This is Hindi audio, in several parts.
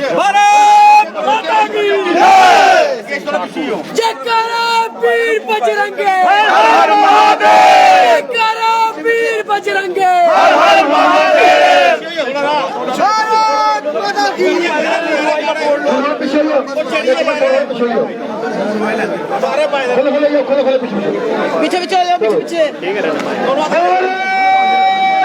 भारत माता की जयकारा वीर बजरंगे, हर महादेव, जयकारा वीर बजरंगे, हर महादेव, भारत माता की। पीछे पीछे पीछे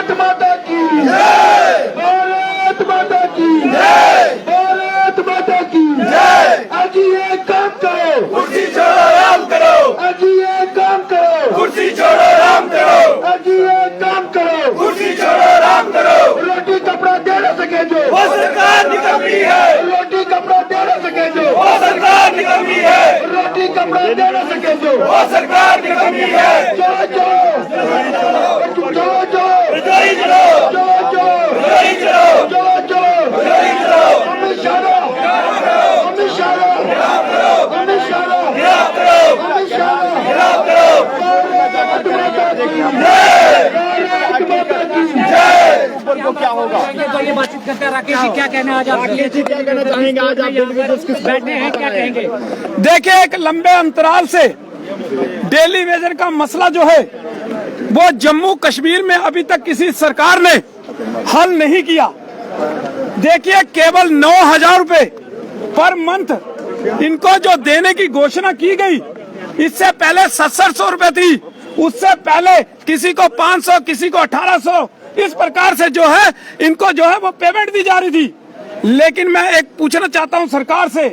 भारत माता की जय, भारत माता की जय, भारत माता की जय। आज ये काम करो, कुर्सी छोड़ो राम करो, आज ये काम करो, कुर्सी छोड़ो राम करो, आज ये काम करो, कुर्सी छोड़ो राम करो। रोटी कपड़ा दे न सके जो वो सरकार निकम्मी है, रोटी कपड़ा दे न सके जो वो सरकार निकम्मी है, रोटी कपड़ा दे न सके जो वो सरकार निकम्मी है। जो जो जो जो रजोई चलो, जो जो रजोई चलो, जो जो रजोई चलो। अमित शाह अमित शाह अमित शाह अमित शाह भारत माता की जय, भारत माता की जय। को क्या होगा तो ये बातचीत करते हैं। राकेश जी क्या कहना आज आप क्या कहना चाहेंगे? आज आप बैठे हैं, क्या कहेंगे? देखिए, एक लंबे अंतराल से डेली वेजर का मसला जो है वो जम्मू कश्मीर में अभी तक किसी सरकार ने हल नहीं किया। देखिए, केवल 9,000 रुपए पर मंथ इनको जो देने की घोषणा की गई, इससे पहले 700 रुपए थी, उससे पहले किसी को 500, किसी को 1800, इस प्रकार से जो है इनको जो है वो पेमेंट दी जा रही थी। लेकिन मैं एक पूछना चाहता हूं सरकार से,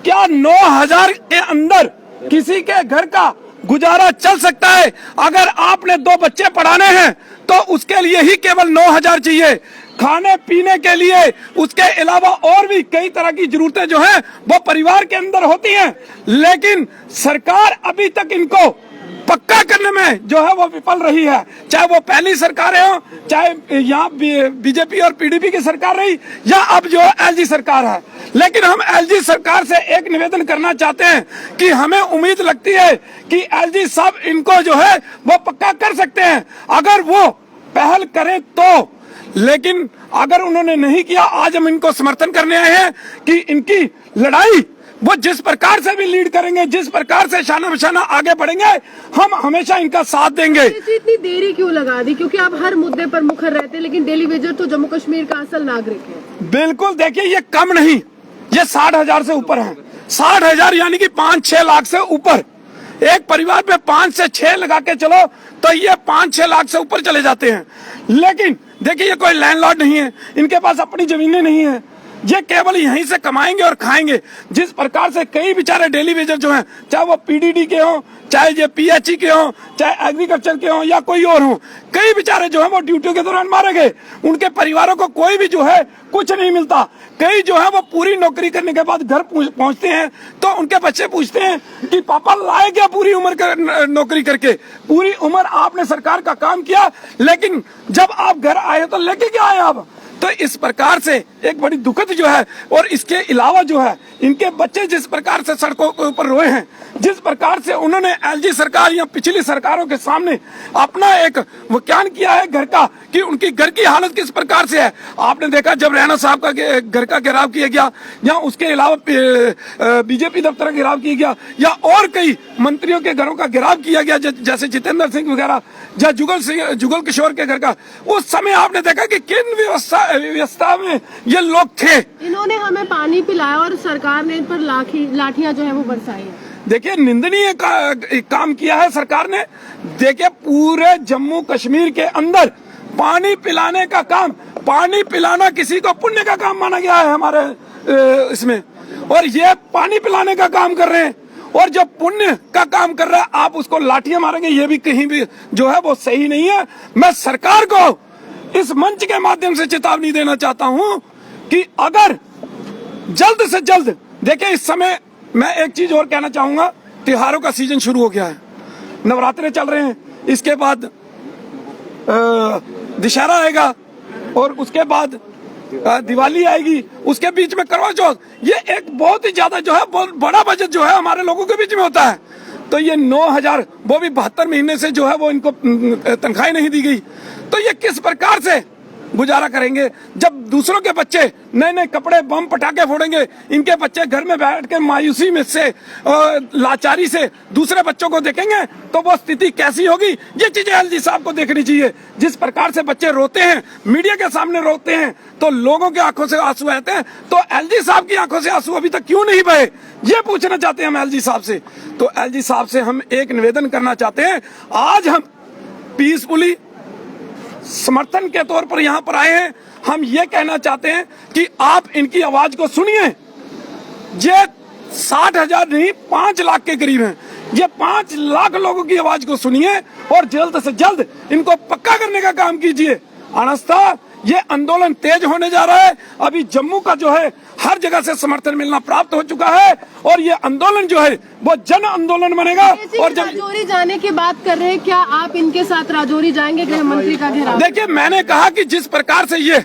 क्या 9,000 के अंदर किसी के घर का गुजारा चल सकता है? अगर आपने 2 बच्चे पढ़ाने हैं तो उसके लिए ही केवल 9,000 चाहिए। खाने पीने के लिए उसके अलावा और भी कई तरह की जरूरतें जो हैं वो परिवार के अंदर होती हैं। लेकिन सरकार अभी तक इनको पक्का करने में जो है वो विफल रही है। चाहे वो पहली सरकारें हो, चाहे यहाँ बीजेपी और पीडीपी की सरकार रही, या अब जो एलजी सरकार है। लेकिन हम एलजी सरकार से एक निवेदन करना चाहते हैं कि हमें उम्मीद लगती है कि एलजी साहब इनको जो है वो पक्का कर सकते हैं, अगर वो पहल करें तो। लेकिन अगर उन्होंने नहीं किया, आज हम इनको समर्थन करने आए हैं कि इनकी लड़ाई वो जिस प्रकार से भी लीड करेंगे, जिस प्रकार से शाना बशाना आगे बढ़ेंगे, हम हमेशा इनका साथ देंगे। इतनी देरी क्यों लगा दी? क्योंकि आप हर मुद्दे पर मुखर रहते हैं, लेकिन डेली वेजर तो जम्मू कश्मीर का असल नागरिक है। बिल्कुल, देखिए, ये कम नहीं, ये 60,000 से ऊपर है। 60,000 यानी कि 5-6 लाख से ऊपर। एक परिवार पे 5 से 6 लगा के चलो तो ये 5-6 लाख से ऊपर चले जाते हैं। लेकिन देखिए, ये कोई लैंडलॉर्ड नहीं है, इनके पास अपनी जमीनें नहीं है, ये केवल यहीं से कमाएंगे और खाएंगे। जिस प्रकार से कई बेचारे डेली वेजर जो हैं, चाहे वो पीडीडी के हों, चाहे ये पीएचई के हों, चाहे एग्रीकल्चर के हों या कोई और हों, कई बेचारे जो हैं वो ड्यूटियों के दौरान मारे गए। उनके परिवारों को कोई भी जो है कुछ नहीं मिलता। कई जो है वो पूरी नौकरी करने के बाद घर पहुंचते हैं तो उनके बच्चे पूछते हैं कि पापा लाए क्या पूरी उम्र नौकरी करके? पूरी उम्र आपने सरकार का काम किया, लेकिन जब आप घर आए तो लेके क्या आए आप? तो इस प्रकार से एक बड़ी दुखद जो है। और इसके अलावा जो है इनके बच्चे जिस प्रकार से सड़कों के ऊपर रोए हैं, जिस प्रकार से उन्होंने एलजी सरकार या पिछली सरकारों के सामने अपना एक व्याख्यान किया है घर का, कि उनकी घर की हालत किस प्रकार से है। आपने देखा जब रैना साहब का घर का घेराव किया गया, या उसके अलावा बीजेपी दफ्तर का घेराव किया गया, या और कई मंत्रियों के घरों का घेराव किया गया, जैसे जितेंद्र सिंह वगैरह, या जुगल किशोर के घर का, उस समय आपने देखा कि किन व्यवस्था में ये लोग थे। इन्होंने हमें पानी पिलाया और सरकार ने इन पर लाठियां जो है वो बरसाई है। देखिए, निंदनीय काम किया है सरकार ने। देखिए, पूरे जम्मू कश्मीर के अंदर पानी पिलाने का काम, पानी पिलाना किसी को पुण्य का काम माना गया है हमारे इसमें, और ये पानी पिलाने का काम कर रहे हैं। और जो पुण्य का काम कर रहा है आप उसको लाठियां मारेंगे, ये भी कहीं भी जो है वो सही नहीं है। मैं सरकार को इस मंच के माध्यम से चेतावनी देना चाहता हूं कि अगर जल्द से जल्द, देखिए इस समय मैं एक चीज और कहना चाहूंगा, त्योहारों का सीजन शुरू हो गया है, नवरात्रे चल रहे हैं, इसके बाद दशहरा आएगा और उसके बाद दिवाली आएगी, उसके बीच में करवा चौथ, ये एक बहुत ही ज्यादा जो है बहुत बड़ा बजट जो है हमारे लोगों के बीच में होता है। तो ये 9,000, वो भी 72 महीने से जो है वो इनको तनख्वाही नहीं दी गई, तो ये किस प्रकार से गुजारा करेंगे? जब दूसरों के बच्चे नए नए कपड़े बम पटाखे फोड़ेंगे, इनके बच्चे घर में बैठ के मायूसी में से लाचारी से दूसरे बच्चों को देखेंगे तो वो स्थिति कैसी होगी? ये चीजें एलजी साहब को देखनी चाहिए। जिस प्रकार से बच्चे रोते हैं, मीडिया के सामने रोते हैं, तो लोगों की आंखों से आंसू आते हैं, तो एलजी साहब की आंखों से आंसू अभी तक क्यों नहीं बहे, ये पूछना चाहते हैं हम एलजी साहब से। तो एलजी साहब से हम एक निवेदन करना चाहते हैं, आज हम पीसफुली समर्थन के तौर पर यहाँ पर आए हैं। हम ये कहना चाहते हैं कि आप इनकी आवाज को सुनिए। ये 60,000 नहीं 5 लाख के करीब हैं, ये 5 लाख लोगों की आवाज को सुनिए और जल्द से जल्द इनको पक्का करने का काम कीजिए। अनस्था ये आंदोलन तेज होने जा रहा है। अभी जम्मू का जो है हर जगह से समर्थन मिलना प्राप्त हो चुका है और ये आंदोलन जो है वो जन आंदोलन बनेगा। और जब राजौरी जाने की बात कर रहे हैं, क्या आप इनके साथ राजौरी जाएंगे? गृह मंत्री का घेराव। देखिए, मैंने कहा कि जिस प्रकार से ये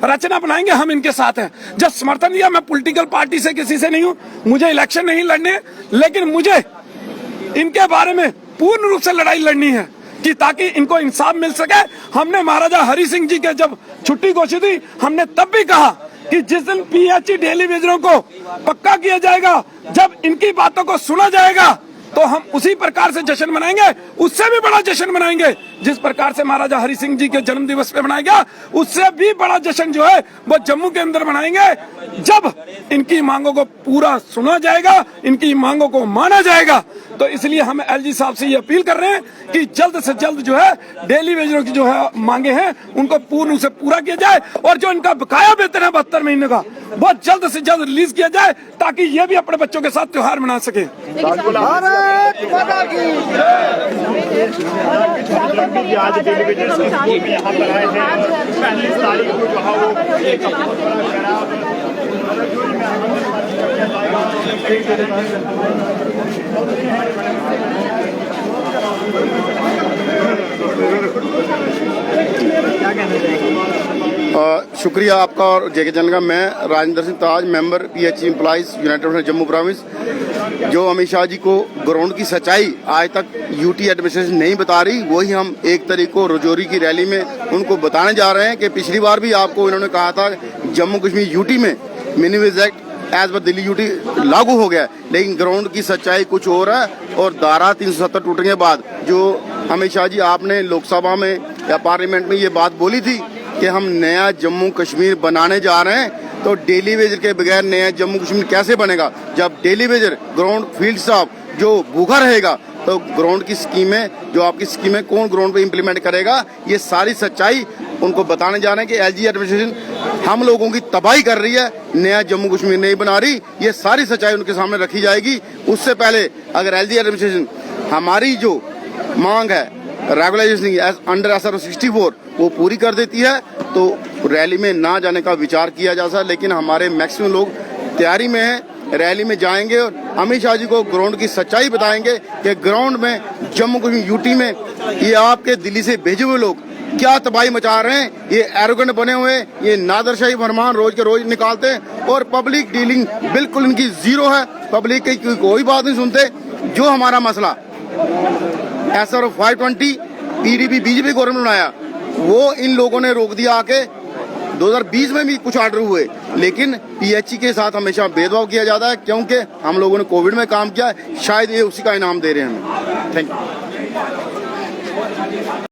रचना बनाएंगे हम इनके साथ हैं। जब समर्थन दिया, मैं पॉलिटिकल पार्टी से किसी से नहीं हूँ, मुझे इलेक्शन नहीं लड़ने, लेकिन मुझे इनके बारे में पूर्ण रूप से लड़ाई लड़नी है कि ताकि इनको इंसाफ मिल सके। हमने महाराजा हरि सिंह जी के जब छुट्टी घोषित हुई, हमने तब भी कहा कि जिस दिन पीएचई डेली वेजरों को पक्का किया जाएगा, जब इनकी बातों को सुना जाएगा, तो हम उसी प्रकार से जश्न मनाएंगे, उससे भी बड़ा जश्न मनाएंगे। जिस प्रकार से महाराजा हरि सिंह जी के जन्म दिवस पे मनाया गया, उससे भी बड़ा जश्न जो है वो जम्मू के अंदर मनाएंगे, जब इनकी मांगों को पूरा सुना जाएगा, इनकी मांगों को माना जाएगा। तो इसलिए हम एलजी साहब से ये अपील कर रहे हैं कि जल्द से जल्द जो है डेली वेजरों की जो है मांगे हैं उनको पूर्ण रूप से पूरा किया जाए और जो इनका बकाया वेतन है 72 महीने का, वो जल्द से जल्द रिलीज किया जाए ताकि ये भी अपने बच्चों के साथ त्योहार मना सके। आज डेलीवेटर्स की स्कूल में यहाँ पर आए हैं, 35 तारीख को जो है वो एक शुक्रिया आपका और जेके जन का। मैं Rajendra Singh Taj, member PHE employees united Jammu province. जो अमित शाह जी को ग्राउंड की सच्चाई आज तक यूटी एडमिनिस्ट्रेशन नहीं बता रही, वही हम 1 तारीख को राजौरी की रैली में उनको बताने जा रहे हैं कि पिछली बार भी आपको इन्होंने कहा था जम्मू कश्मीर यूटी में minimum wage act as per Delhi UT लागू हो गया, लेकिन ग्राउंड की सच्चाई कुछ और है। और धारा 370 टूटने के बाद जो अमित शाह जी आपने लोकसभा में या पार्लियामेंट में ये बात बोली थी कि हम नया जम्मू कश्मीर बनाने जा रहे हैं, तो डेली वेजर के बगैर नया जम्मू कश्मीर कैसे बनेगा? जब daily Vaser ground field staff जो भूखा रहेगा, तो ग्राउंड की स्कीमें जो आपकी स्कीमें कौन ग्राउंड पे इम्प्लीमेंट करेगा? ये सारी सच्चाई उनको बताने जा रहे हैं कि एलजी एडमिनिस्ट्रेशन हम लोगों की तबाही कर रही है, नया जम्मू कश्मीर नहीं बना रही। ये सारी सच्चाई उनके सामने रखी जाएगी। उससे पहले अगर एलजी एडमिनिस्ट्रेशन हमारी जो मांग है रेगुलाइजेशन अंडर SR 64 वो पूरी कर देती है, तो रैली में ना जाने का विचार किया जा सकता। लेकिन हमारे मैक्सिमम लोग तैयारी में हैं, रैली में जाएंगे और अमित शाह जी को ग्राउंड की सच्चाई बताएंगे कि ग्राउंड में जम्मू कश्मीर यूटी में ये आपके दिल्ली से भेजे हुए लोग क्या तबाही मचा रहे हैं। ये एरोगेंट बने हुए, ये नादरशाही फरमान रोज के रोज निकालते हैं और पब्लिक डीलिंग बिल्कुल इनकी जीरो है। पब्लिक की कोई बात नहीं सुनते। जो हमारा मसला SR 520 PDP बीजेपी गवर्नमेंट बनाया, वो इन लोगों ने रोक दिया आके। 2020 में भी कुछ ऑर्डर हुए, लेकिन पीएचई के साथ हमेशा भेदभाव किया जाता है क्योंकि हम लोगों ने कोविड में काम किया। शायद ये उसी का इनाम दे रहे हैं हमें। Thank you.